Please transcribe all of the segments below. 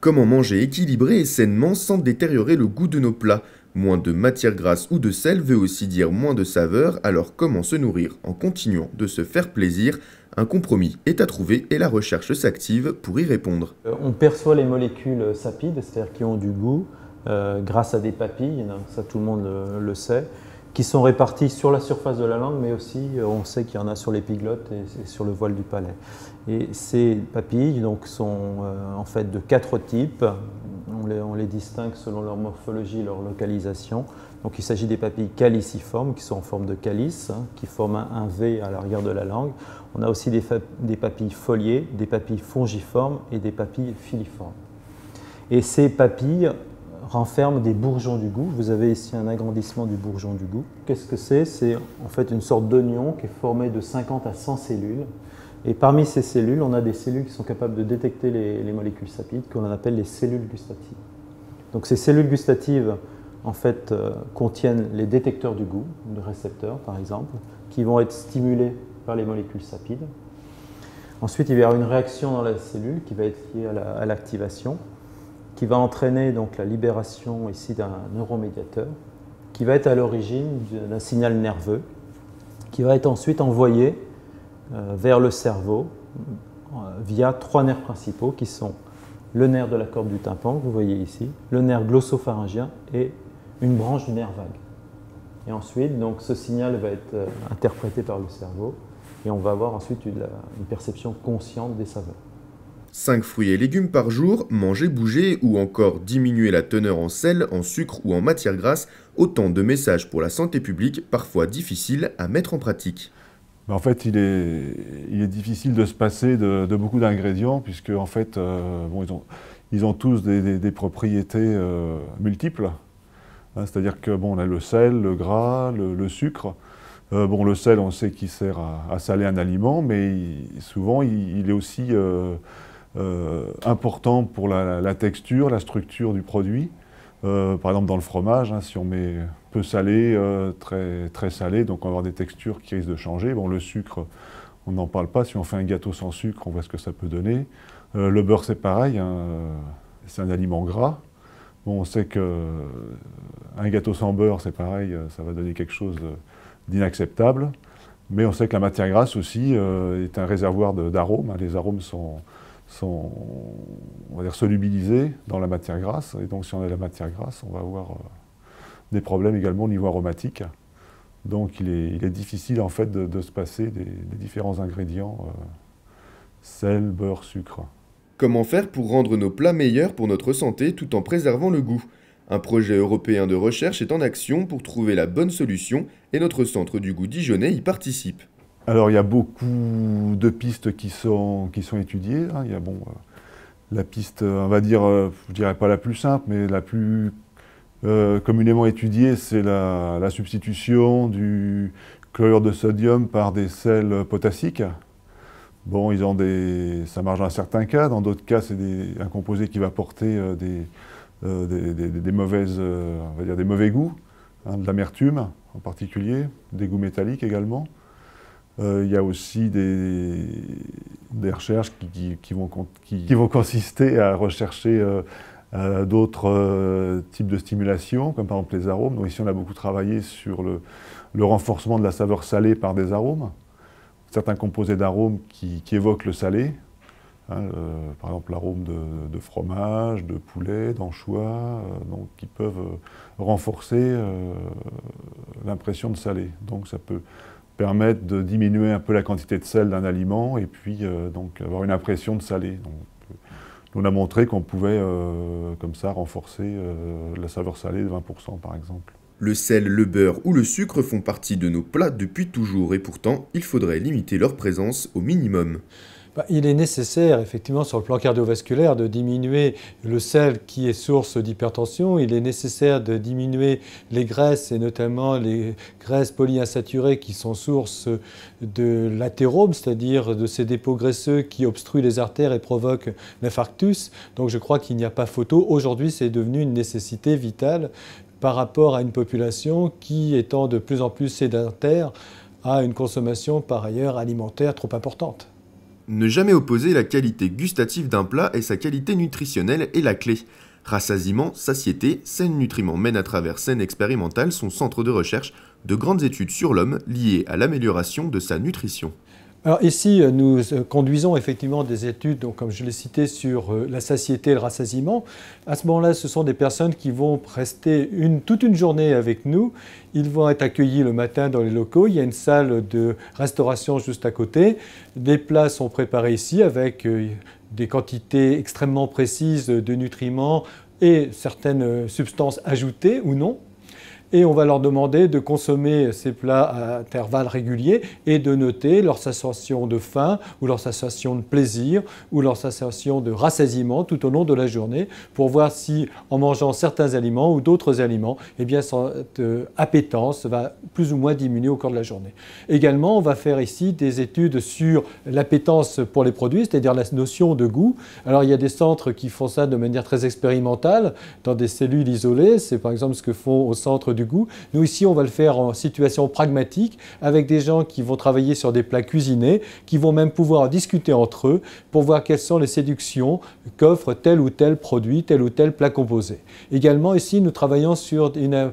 Comment manger équilibré et sainement sans détériorer le goût de nos plats? Moins de matière grasse ou de sel veut aussi dire moins de saveur, alors comment se nourrir en continuant de se faire plaisir? Un compromis est à trouver et la recherche s'active pour y répondre. On perçoit les molécules sapides, c'est-à-dire qui ont du goût, grâce à des papilles, ça tout le monde le sait, qui sont réparties sur la surface de la langue, mais aussi on sait qu'il y en a sur l'épiglotte et sur le voile du palais. Et ces papilles donc, sont en fait de 4 types. On les distingue selon leur morphologie et leur localisation. Donc il s'agit des papilles caliciformes qui sont en forme de calice, qui forment un V à l'arrière de la langue. On a aussi des papilles foliées, des papilles fongiformes et des papilles filiformes. Et ces papilles renferment des bourgeons du goût. Vous avez ici un agrandissement du bourgeon du goût. Qu'est-ce que c'est? C'est en fait une sorte d'oignon qui est formé de 50 à 100 cellules. Et parmi ces cellules, on a des cellules qui sont capables de détecter les molécules sapides, qu'on appelle les cellules gustatives. Donc ces cellules gustatives, en fait, contiennent les détecteurs du goût, les récepteurs par exemple, qui vont être stimulés par les molécules sapides. Ensuite, il va y avoir une réaction dans la cellule qui va être liée à l'activation, qui va entraîner donc la libération ici d'un neuromédiateur, qui va être à l'origine d'un signal nerveux, qui va être ensuite envoyé vers le cerveau via 3 nerfs principaux qui sont le nerf de la corde du tympan, que vous voyez ici, le nerf glossopharyngien et une branche du nerf vague. Et ensuite, donc, ce signal va être interprété par le cerveau et on va avoir ensuite une perception consciente des saveurs. 5 fruits et légumes par jour, manger, bouger ou encore diminuer la teneur en sel, en sucre ou en matière grasse, autant de messages pour la santé publique, parfois difficiles à mettre en pratique. En fait, il est difficile de se passer de beaucoup d'ingrédients, puisque en fait, bon, ils ont tous des propriétés multiples. Hein, c'est-à-dire que bon, on a le sel, le gras, le sucre. Bon, le sel, on sait qu'il sert à saler un aliment, mais souvent, il est aussi important pour la texture, la structure du produit. Par exemple, dans le fromage, hein, si on met peu salé, très salé, donc on va avoir des textures qui risquent de changer. Bon, le sucre, on n'en parle pas. Si on fait un gâteau sans sucre, on voit ce que ça peut donner. Le beurre, c'est pareil, hein, c'est un aliment gras. Bon, on sait qu'un gâteau sans beurre, c'est pareil, ça va donner quelque chose d'inacceptable. Mais on sait que la matière grasse aussi est un réservoir d'arômes. Hein. Les arômes sont on va dire, solubilisés dans la matière grasse. Et donc si on a de la matière grasse, on va avoir des problèmes également au niveau aromatique. Donc il est difficile en fait de se passer des différents ingrédients, sel, beurre, sucre. Comment faire pour rendre nos plats meilleurs pour notre santé tout en préservant le goût? Un projet européen de recherche est en action pour trouver la bonne solution et notre centre du goût dijonnais y participe. Alors il y a beaucoup de pistes qui sont étudiées. Hein. Il y a bon, la piste, on va dire, je dirais pas la plus simple, mais la plus communément étudiée, c'est la substitution du chlorure de sodium par des sels potassiques. Bon, ça marche dans certains cas, dans d'autres cas, c'est un composé qui va porter des mauvaises, on va dire des mauvais goûts, hein, de l'amertume en particulier, des goûts métalliques également. Il y a aussi des recherches qui vont consister à rechercher d'autres types de stimulation, comme par exemple les arômes. Donc ici, on a beaucoup travaillé sur le renforcement de la saveur salée par des arômes. Certains composés d'arômes qui évoquent le salé, hein, par exemple l'arôme de fromage, de poulet, d'anchois, donc qui peuvent renforcer l'impression de salé. Donc ça peut permettre de diminuer un peu la quantité de sel d'un aliment et puis donc avoir une impression de salé. Donc, on a montré qu'on pouvait comme ça renforcer la saveur salée de 20% par exemple. Le sel, le beurre ou le sucre font partie de nos plats depuis toujours et pourtant, il faudrait limiter leur présence au minimum. Il est nécessaire, effectivement, sur le plan cardiovasculaire, de diminuer le sel qui est source d'hypertension. Il est nécessaire de diminuer les graisses, et notamment les graisses polyinsaturées qui sont source de l'athérome, c'est-à-dire de ces dépôts graisseux qui obstruent les artères et provoquent l'infarctus. Donc je crois qu'il n'y a pas photo. Aujourd'hui, c'est devenu une nécessité vitale par rapport à une population qui, étant de plus en plus sédentaire, a une consommation par ailleurs alimentaire trop importante. Ne jamais opposer la qualité gustative d'un plat et sa qualité nutritionnelle est la clé. Rassasiement, satiété, Saine Nutriments mène à travers Saine Expérimental son centre de recherche de grandes études sur l'homme liées à l'amélioration de sa nutrition. Alors ici, nous conduisons effectivement des études, donc, comme je l'ai cité, sur la satiété et le rassasiement. À ce moment-là, ce sont des personnes qui vont rester toute une journée avec nous. Ils vont être accueillis le matin dans les locaux. Il y a une salle de restauration juste à côté. Des plats sont préparés ici avec des quantités extrêmement précises de nutriments et certaines substances ajoutées ou non. Et on va leur demander de consommer ces plats à intervalles réguliers et de noter leur sensation de faim ou leur sensation de plaisir ou leur sensation de rassasiement tout au long de la journée pour voir si, en mangeant certains aliments ou d'autres aliments, eh bien, cette appétence va plus ou moins diminuer au cours de la journée. Également, on va faire ici des études sur l'appétence pour les produits, c'est-à-dire la notion de goût. Alors, il y a des centres qui font ça de manière très expérimentale dans des cellules isolées. C'est par exemple ce que font au centre du goût. Nous ici, on va le faire en situation pragmatique avec des gens qui vont travailler sur des plats cuisinés, qui vont même pouvoir discuter entre eux pour voir quelles sont les séductions qu'offre tel ou tel produit, tel ou tel plat composé. Également ici, nous travaillons sur une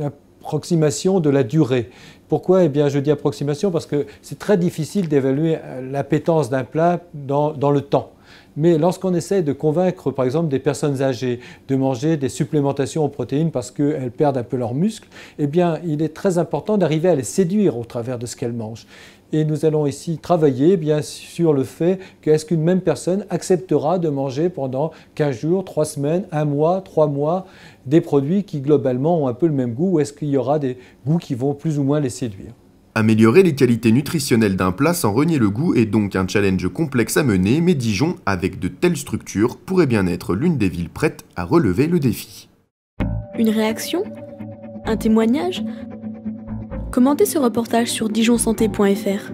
approximation de la durée. Pourquoi? Eh bien, je dis approximation parce que c'est très difficile d'évaluer l'appétence d'un plat dans le temps. Mais lorsqu'on essaie de convaincre, par exemple, des personnes âgées de manger des supplémentations en protéines parce qu'elles perdent un peu leurs muscles, eh bien, il est très important d'arriver à les séduire au travers de ce qu'elles mangent. Et nous allons ici travailler bien sur le fait qu'est-ce qu'une même personne acceptera de manger pendant 15 jours, 3 semaines, 1 mois, 3 mois, des produits qui globalement ont un peu le même goût, ou est-ce qu'il y aura des goûts qui vont plus ou moins les séduire. Améliorer les qualités nutritionnelles d'un plat sans renier le goût est donc un challenge complexe à mener, mais Dijon, avec de telles structures, pourrait bien être l'une des villes prêtes à relever le défi. Une réaction? Un témoignage? Commentez ce reportage sur dijonsanté.fr.